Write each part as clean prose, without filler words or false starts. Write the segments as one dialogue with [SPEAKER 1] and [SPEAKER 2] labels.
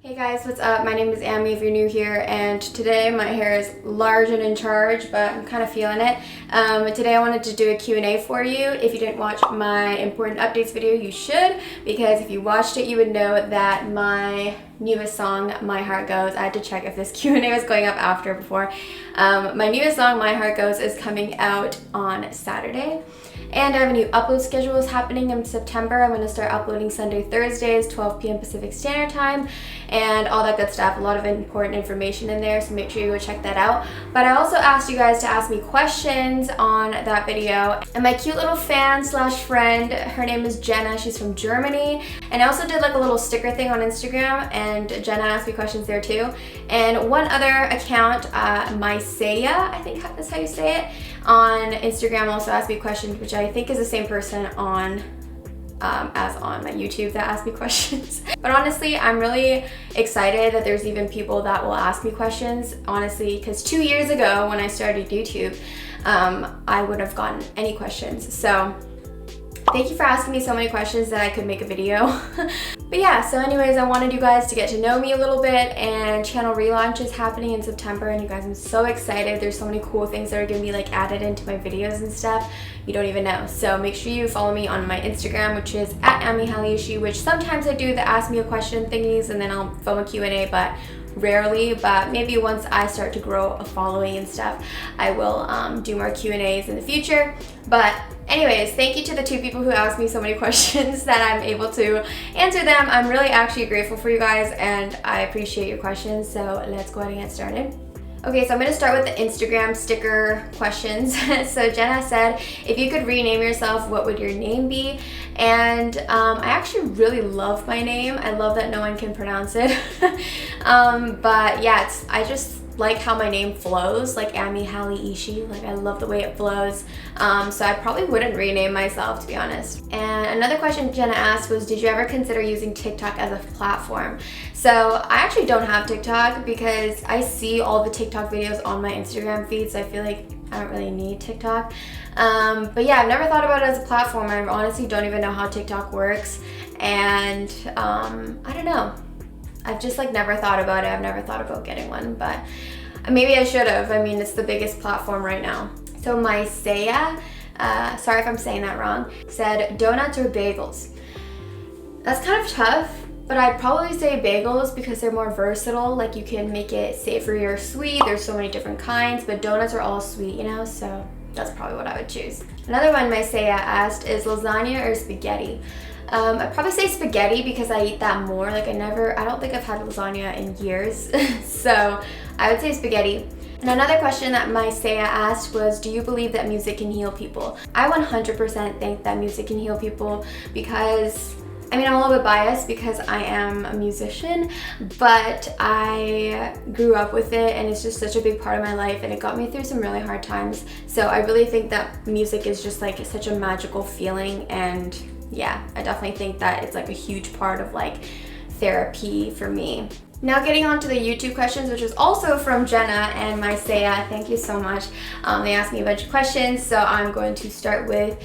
[SPEAKER 1] Hey guys, what's up? My name is Amy if you're new here, and today my hair is large and in charge, but I'm kind of feeling it. Today I wanted to do a Q&A for you. If you didn't watch my important updates video, you should, because if you watched it, you would know that my newest song, My Heart Goes, I had to check if this Q&A was going up after or before. My newest song, My Heart Goes, is coming out on Saturday. And I have a new upload schedule is happening in September. I'm going to start uploading Sunday, Thursdays, 12 p.m. Pacific Standard Time, and all that good stuff. A lot of important information in there, so make sure you go check that out. But I also asked you guys to ask me questions on that video. And my cute little fan slash friend, her name is Jenna. She's from Germany. And I also did like a little sticker thing on Instagram, and Jenna asked me questions there too. And one other account, Myseya, I think that's how you say it, on Instagram also asked me questions, which I think is the same person on as on my YouTube that asked me questions. But honestly, I'm really excited that there's even people that will ask me questions, honestly, because 2 years ago when I started YouTube, I wouldn't have gotten any questions. So thank you for asking me so many questions that I could make a video. But yeah, so anyways, I wanted you guys to get to know me a little bit, and channel relaunch is happening in September, and you guys, I'm so excited. There's so many cool things that are gonna be like added into my videos and stuff. You don't even know. So make sure you follow me on my Instagram, which is @Ishii, which sometimes I do the ask me a question thingies and then I'll film a Q&A, but rarely. But maybe once I start to grow a following and stuff, I will do more Q&As in the future. But anyways, thank you to the 2 people who asked me so many questions that I'm able to answer them. I'm really actually grateful for you guys, and I appreciate your questions. So let's go ahead and get started. Okay, so I'm going to start with the Instagram sticker questions. So Jenna said, if you could rename yourself, what would your name be? And I actually really love my name. I love that no one can pronounce it. But yeah, I just like how my name flows, like Amy Hallie Ishii. Like, I love the way it flows. So I probably wouldn't rename myself, to be honest. And another question Jenna asked was, did you ever consider using TikTok as a platform? So I actually don't have TikTok because I see all the TikTok videos on my Instagram feed, so I feel like I don't really need TikTok. But yeah, I've never thought about it as a platform. I honestly don't even know how TikTok works. And I don't know. I've just like never thought about it. I've never thought about getting one, but maybe I should have. I mean, it's the biggest platform right now. So Myseya, sorry if I'm saying that wrong, said donuts or bagels. That's kind of tough, but I'd probably say bagels because they're more versatile. Like, you can make it savory or sweet. There's so many different kinds, but donuts are all sweet, you know? So that's probably what I would choose. Another one Myseya asked is lasagna or spaghetti. I'd probably say spaghetti because I eat that more. Like, I don't think I've had lasagna in years. So I would say spaghetti. And another question that Myseya asked was, do you believe that music can heal people? I 100% think that music can heal people because, I mean, I'm a little bit biased because I am a musician, but I grew up with it and it's just such a big part of my life, and it got me through some really hard times. So I really think that music is just like such a magical feeling, and yeah, I definitely think that it's like a huge part of like therapy for me. Now getting on to the YouTube questions, which is also from Jenna and Myseya. Thank you so much. They asked me a bunch of questions, so I'm going to start with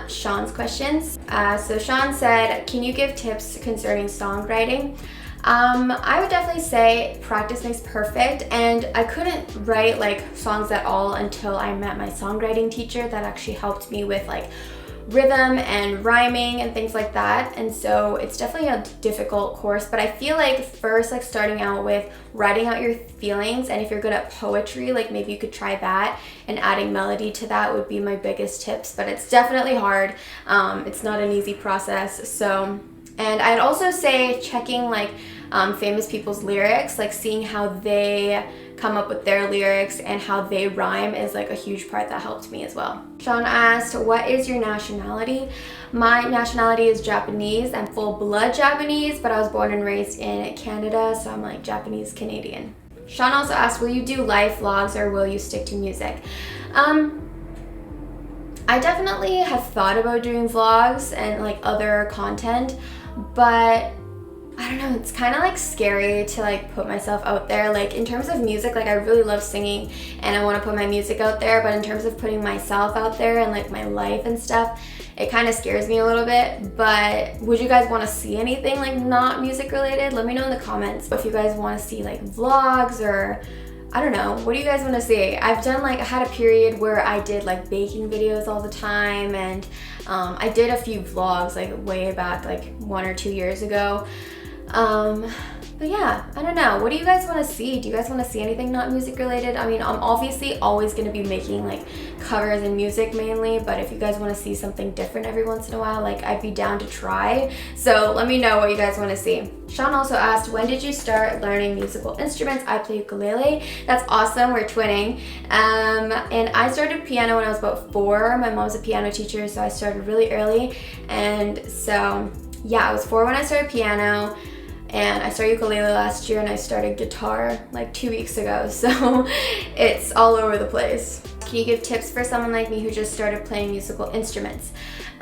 [SPEAKER 1] Shon's questions. So Shon said, can you give tips concerning songwriting? I would definitely say practice makes perfect, and I couldn't write like songs at all until I met my songwriting teacher that actually helped me with like rhythm and rhyming and things like that. And so it's definitely a difficult course, but I feel like first, like starting out with writing out your feelings, and if you're good at poetry, like maybe you could try that, and adding melody to that would be my biggest tips. But it's definitely hard. It's not an easy process. So, and I'd also say checking like famous people's lyrics, like seeing how they come up with their lyrics and how they rhyme is like a huge part that helped me as well. Shon asked, what is your nationality? My nationality is Japanese. I'm full-blood Japanese, but I was born and raised in Canada, so I'm like Japanese Canadian. Shon also asked, will you do live vlogs or will you stick to music? I definitely have thought about doing vlogs and like other content, but I don't know, it's kind of like scary to like put myself out there. Like, in terms of music, like I really love singing and I want to put my music out there, but in terms of putting myself out there and like my life and stuff, it kind of scares me a little bit. But would you guys want to see anything like not music related? Let me know in the comments if you guys want to see like vlogs, or I don't know, what do you guys want to see? I've done like, I had a period where I did like baking videos all the time, and I did a few vlogs like way back, like 1 or 2 years ago. But yeah, I don't know. What do you guys want to see? Do you guys want to see anything not music related? I mean, I'm obviously always going to be making like covers and music mainly, but if you guys want to see something different every once in a while, like I'd be down to try. So let me know what you guys want to see. Sean also asked, when did you start learning musical instruments? I play ukulele. That's awesome. We're twinning. And I started piano when I was about 4. My mom's a piano teacher, so I started really early. And so yeah, I was 4 when I started piano. And I started ukulele last year, and I started guitar like 2 weeks ago, so it's all over the place. Can you give tips for someone like me who just started playing musical instruments?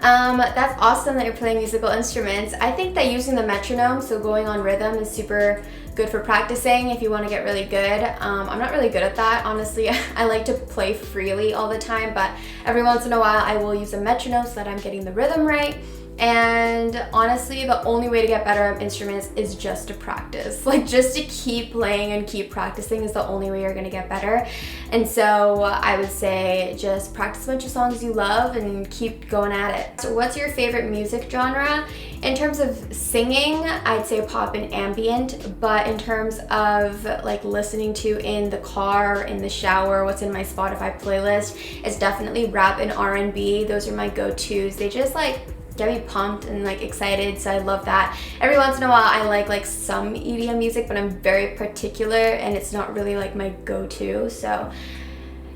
[SPEAKER 1] That's awesome that you're playing musical instruments. I think that using the metronome, so going on rhythm, is super good for practicing if you want to get really good. I'm not really good at that, honestly. I like to play freely all the time, but every once in a while I will use a metronome so that I'm getting the rhythm right. And honestly, the only way to get better at instruments is just to practice. Like, just to keep playing and keep practicing is the only way you're gonna get better. And so I would say just practice a bunch of songs you love and keep going at it. So what's your favorite music genre? In terms of singing, I'd say pop and ambient, but in terms of like listening to in the car, in the shower, what's in my Spotify playlist, it's definitely rap and R&B. Those are my go-tos. They just like get me pumped and like excited, so I love that. Every once in a while I like some EDM music, but I'm very particular and it's not really like my go-to, so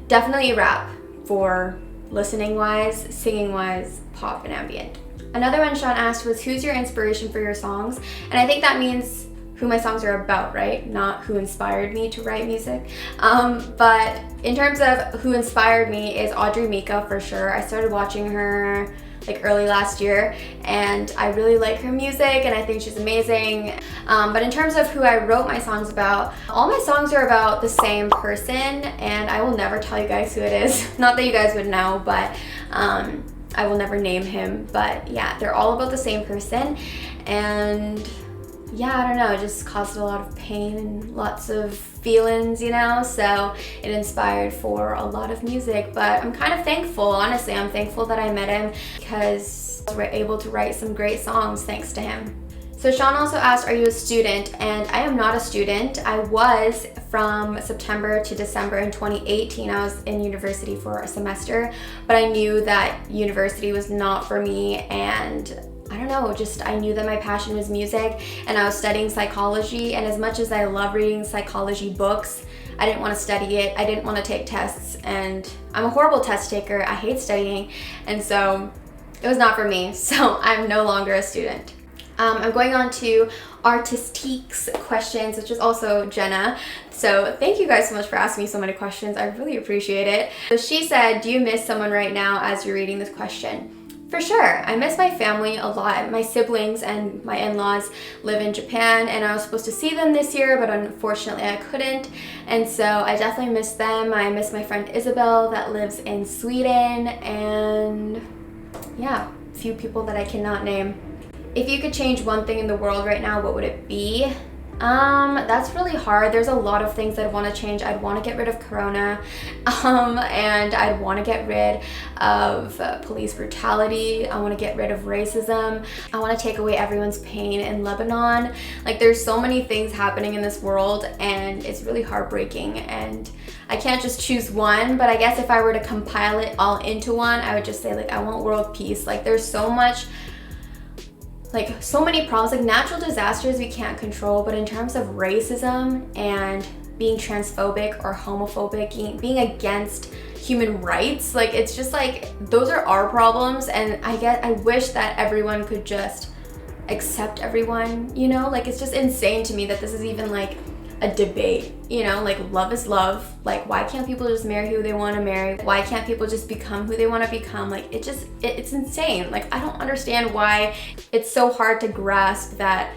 [SPEAKER 1] definitely rap for listening wise. Singing wise, pop and ambient. Another one Sean asked was, who's your inspiration for your songs? And I think that means who my songs are about, right? Not who inspired me to write music. But in terms of who inspired me is Audrey Mika for sure. I started watching her like early last year, and I really like her music and I think she's amazing. But in terms of who I wrote my songs about, all my songs are about the same person, and I will never tell you guys who it is. Not that you guys would know, but I will never name him. But yeah, they're all about the same person, and yeah, I don't know, it just caused a lot of pain and lots of feelings, you know, so it inspired for a lot of music. But I'm kind of thankful, honestly. I'm thankful that I met him because we're able to write some great songs thanks to him. So Sean also asked, are you a student? And I am not a student. I was from September to December in 2018. I was in university for a semester, but I knew that university was not for me, and I don't know, just I knew that my passion was music, and I was studying psychology, and as much as I love reading psychology books, I didn't want to study it. I didn't want to take tests, and I'm a horrible test taker. I hate studying, and so it was not for me, so I'm no longer a student. I'm going on to Artistique's questions, which is also Jenna. So thank you guys so much for asking me so many questions. I really appreciate it. So she said, do you miss someone right now as you're reading this question? For sure. I miss my family a lot. My siblings and my in-laws live in Japan, and I was supposed to see them this year, but unfortunately I couldn't. And so I definitely miss them. I miss my friend Isabel that lives in Sweden, and yeah, a few people that I cannot name. If you could change one thing in the world right now, what would it be? That's really hard. There's a lot of things I'd want to change. I'd want to get rid of Corona, and I'd want to get rid of police brutality. I want to get rid of racism. I want to take away everyone's pain in Lebanon. Like, there's so many things happening in this world, and it's really heartbreaking, and I can't just choose one. But I guess if I were to compile it all into one, I would just say, like, I want world peace. Like, there's so much, like, so many problems. Like, natural disasters we can't control, but in terms of racism and being transphobic or homophobic, being against human rights, like, it's just like, those are our problems. And I wish that everyone could just accept everyone, you know? Like, it's just insane to me that this is even like a debate, you know? Like, love is love. Like, why can't people just marry who they want to marry? Why can't people just become who they want to become? Like, it's insane. Like, I don't understand why it's so hard to grasp that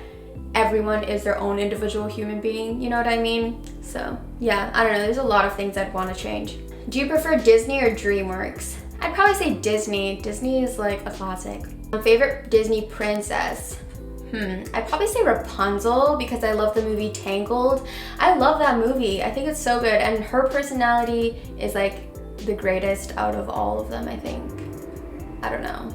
[SPEAKER 1] everyone is their own individual human being, you know what I mean? So yeah, I don't know, there's a lot of things I'd want to change. Do you prefer Disney or DreamWorks? I'd probably say Disney. Disney is like a classic. My favorite Disney princess. I'd probably say Rapunzel because I love the movie Tangled. I love that movie. I think it's so good, and her personality is like the greatest out of all of them, I think. I don't know.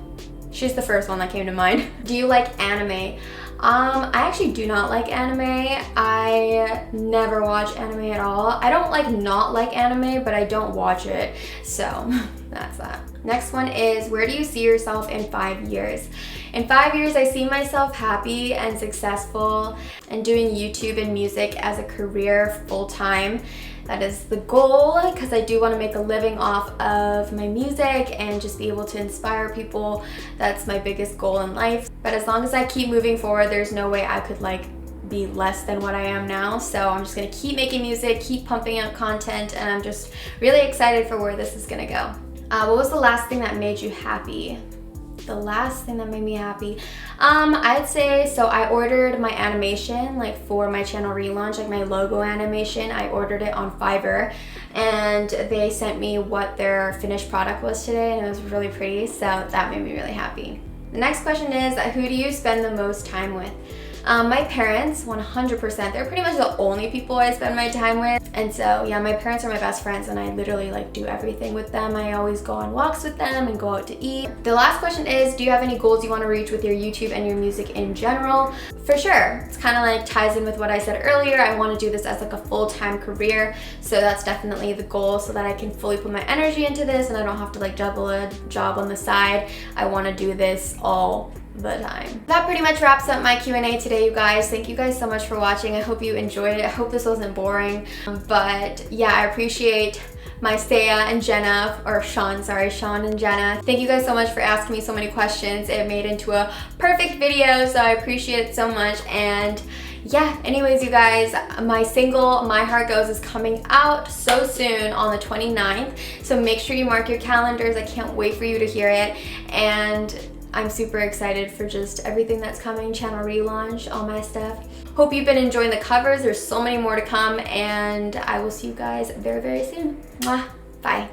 [SPEAKER 1] She's the first one that came to mind. Do you like anime? I actually do not like anime. I never watch anime at all. I don't like not like anime, but I don't watch it. So that's that. Next one is, where do you see yourself in 5 years? In 5 years, I see myself happy and successful and doing YouTube and music as a career full-time. That is the goal, because I do want to make a living off of my music and just be able to inspire people. That's my biggest goal in life. But as long as I keep moving forward, there's no way I could like be less than what I am now. So I'm just gonna keep making music, keep pumping out content, and I'm just really excited for where this is gonna go. What was the last thing that made you happy? The last thing that made me happy, I'd say, so I ordered my animation like for my channel relaunch, like my logo animation. I ordered it on Fiverr, and they sent me what their finished product was today, and it was really pretty, so that made me really happy. The next question is, who do you spend the most time with? My parents, 100%. They're pretty much the only people I spend my time with. And so yeah, my parents are my best friends, and I literally like do everything with them. I always go on walks with them and go out to eat. The last question is, do you have any goals you want to reach with your YouTube and your music in general? For sure. It's kind of like ties in with what I said earlier. I want to do this as like a full-time career. So that's definitely the goal, so that I can fully put my energy into this and I don't have to like juggle a job on the side. I want to do this all the time. That pretty much wraps up my Q&A today, you guys. Thank you guys so much for watching. I hope you enjoyed it. I hope this wasn't boring. But yeah, I appreciate my Saya and Jenna, or Shon, sorry, Shon and Jenna. Thank you guys so much for asking me so many questions. It made into a perfect video, so I appreciate it so much. And yeah, anyways, you guys, my single My Heart Goes is coming out so soon on the 29th, so make sure you mark your calendars. I can't wait for you to hear it, and I'm super excited for just everything that's coming, channel relaunch, all my stuff. Hope you've been enjoying the covers. There's so many more to come, and I will see you guys very, very soon. Mwah. Bye.